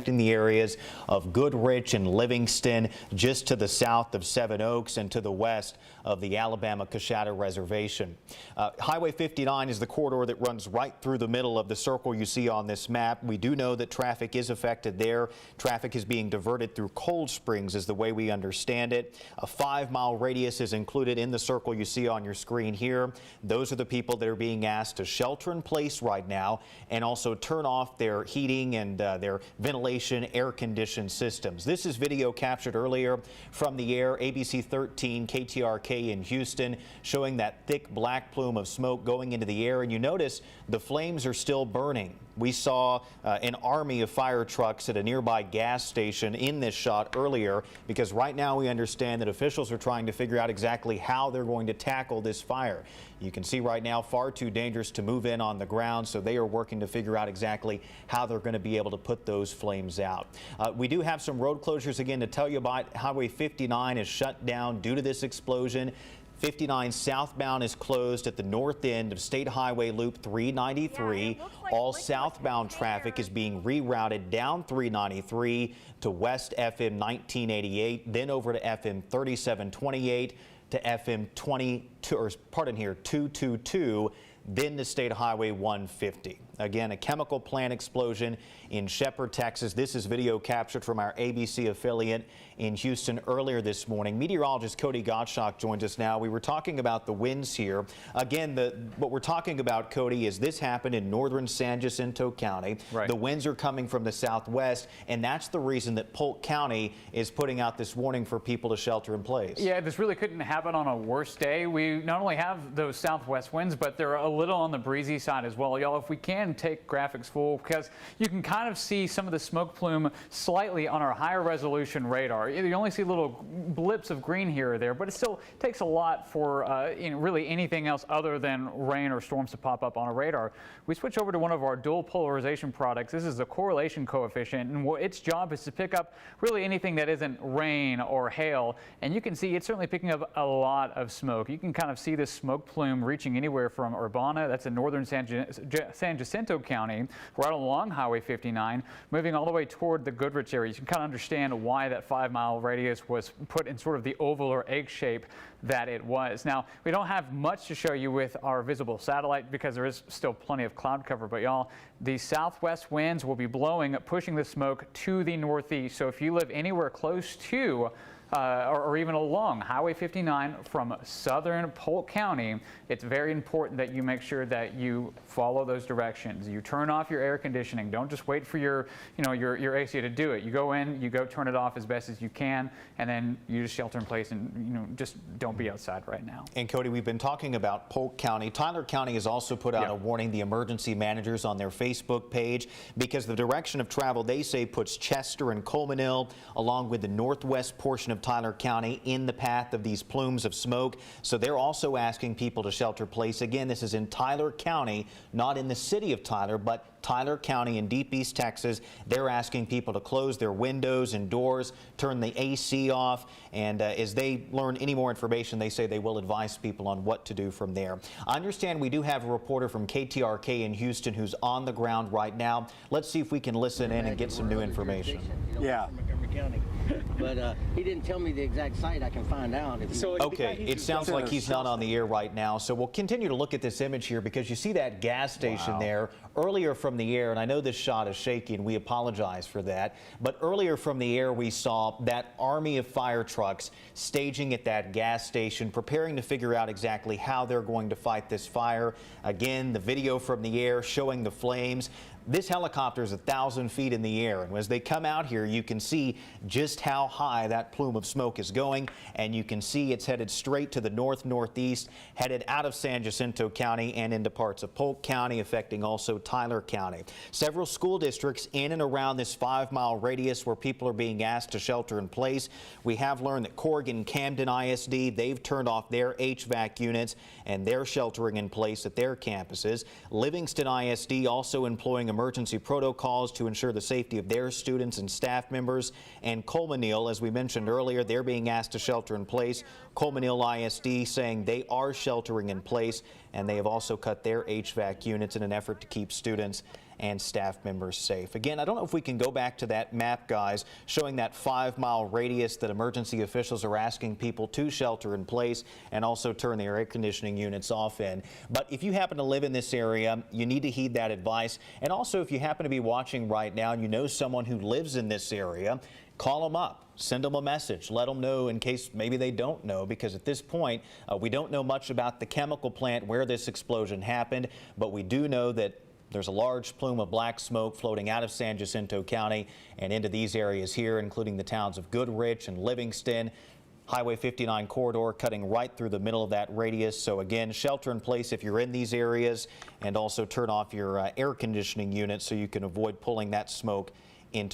affecting the areas of Goodrich and Livingston, just to the south of Seven Oaks and to the west of the Alabama-Coshada Reservation. Highway 59 is the corridor that runs right through the middle of the circle you see on this map. We do know that traffic is affected there. Traffic is being diverted through Cold Springs is the way we understand it. A 5-mile radius is included in the circle you see on your screen here. Those are the people that are being asked to shelter in place right now and also turn off their heating and their ventilation air-conditioned systems. This is video captured earlier from the air, ABC 13 KTRK in Houston, showing that thick black plume of smoke going into the air, and you notice the flames are still burning. We saw an army of fire trucks at a nearby gas station in this shot earlier, because right now we understand that officials are trying to figure out exactly how they're going to tackle this fire. You can see right now far too dangerous to move in on the ground, so they are working to figure out exactly how they're going to be able to put those flames out. We do have some road closures again to tell you about. Highway 59 is shut down due to this explosion. 59 southbound is closed at the north end of State Highway Loop 393. All southbound traffic is being rerouted down 393 to West FM 1988, then over to FM 3728 to FM 222, then to State Highway 150. Again, a chemical plant explosion in Shepherd, Texas. This is video captured from our ABC affiliate in Houston earlier this morning. Meteorologist Cody Gottschalk joins us now. We were talking about the winds here. Again, what we're talking about, Cody, is this happened in northern San Jacinto County. Right. The winds are coming from the southwest, and that's the reason that Polk County is putting out this warning for people to shelter in place. Yeah, this really couldn't happen on a worse day. We not only have those southwest winds, but they're a little on the breezy side as well. Y'all, if we can take graphics full, because you can kind of see some of the smoke plume slightly on our higher resolution radar. You only see little blips of green here or there, but it still takes a lot for really anything else other than rain or storms to pop up on a radar. We switch over to one of our dual polarization products. This is the correlation coefficient, and its job is to pick up really anything that isn't rain or hail, and you can see it's certainly picking up a lot of smoke. You can kind of see this smoke plume reaching anywhere from Urbana, that's in northern San Jacinto County, right along Highway 59, moving all the way toward the Goodrich area. You can kind of understand why that 5-mile radius was put in sort of the oval or egg shape that it was. Now, we don't have much to show you with our visible satellite because there is still plenty of cloud cover, but y'all, the southwest winds will be blowing, pushing the smoke to the northeast. So if you live anywhere close to or even along Highway 59 from southern Polk County, it's very important that you make sure that you follow those directions. You turn off your air conditioning. Don't just wait for your AC to do it. You go in, you go turn it off as best as you can, and then you just shelter in place and just don't be outside right now. And Cody, we've been talking about Polk County. Tyler County has also put out a warning, the emergency managers on their Facebook page, because the direction of travel, they say, puts Chester and Colemanville along with the northwest portion of Tyler County in the path of these plumes of smoke. So they're also asking people to shelter in place. Again, this is in Tyler County, not in the city of Tyler, but Tyler County in deep East Texas. They're asking people to close their windows and doors, turn the AC off, and as they learn any more information, they say they will advise people on what to do from there. I understand we do have a reporter from KTRK in Houston who's on the ground right now. Let's see if we can listen in and get some new information. Yeah. But he didn't tell me the exact site. I can find out. Okay, it sounds like he's not on the air right now, so we'll continue to look at this image here, because you see that gas station there earlier from the air, and I know this shot is shaky and we apologize for that, but earlier from the air we saw that army of fire trucks staging at that gas station, preparing to figure out exactly how they're going to fight this fire. Again, the video from the air showing the flames. This helicopter is 1,000 feet in the air, and as they come out here, you can see just how high that plume of smoke is going, and you can see it's headed straight to the northeast, headed out of San Jacinto County and into parts of Polk County, affecting also Tyler County. Several school districts in and around this 5-mile radius where people are being asked to shelter in place. We have learned that Corrigan Camden ISD, they've turned off their HVAC units and they're sheltering in place at their campuses. Livingston ISD also employing emergency protocols to ensure the safety of their students and staff members. And Colemanville, as we mentioned earlier, they're being asked to shelter in place. Colemanville ISD saying they are sheltering in place, and they have also cut their HVAC units in an effort to keep students and staff members safe. Again, I don't know if we can go back to that map, guys, showing that 5-mile radius that emergency officials are asking people to shelter in place and also turn their air conditioning units off in. But if you happen to live in this area, you need to heed that advice. And also, if you happen to be watching right now and you know someone who lives in this area, call them up. Send them a message. Let them know in case maybe they don't know, because at this point, we don't know much about the chemical plant where this explosion happened, but we do know that there's a large plume of black smoke floating out of San Jacinto County and into these areas here, including the towns of Goodrich and Livingston. Highway 59 corridor cutting right through the middle of that radius. So again, shelter in place if you're in these areas, and also turn off your air conditioning unit so you can avoid pulling that smoke into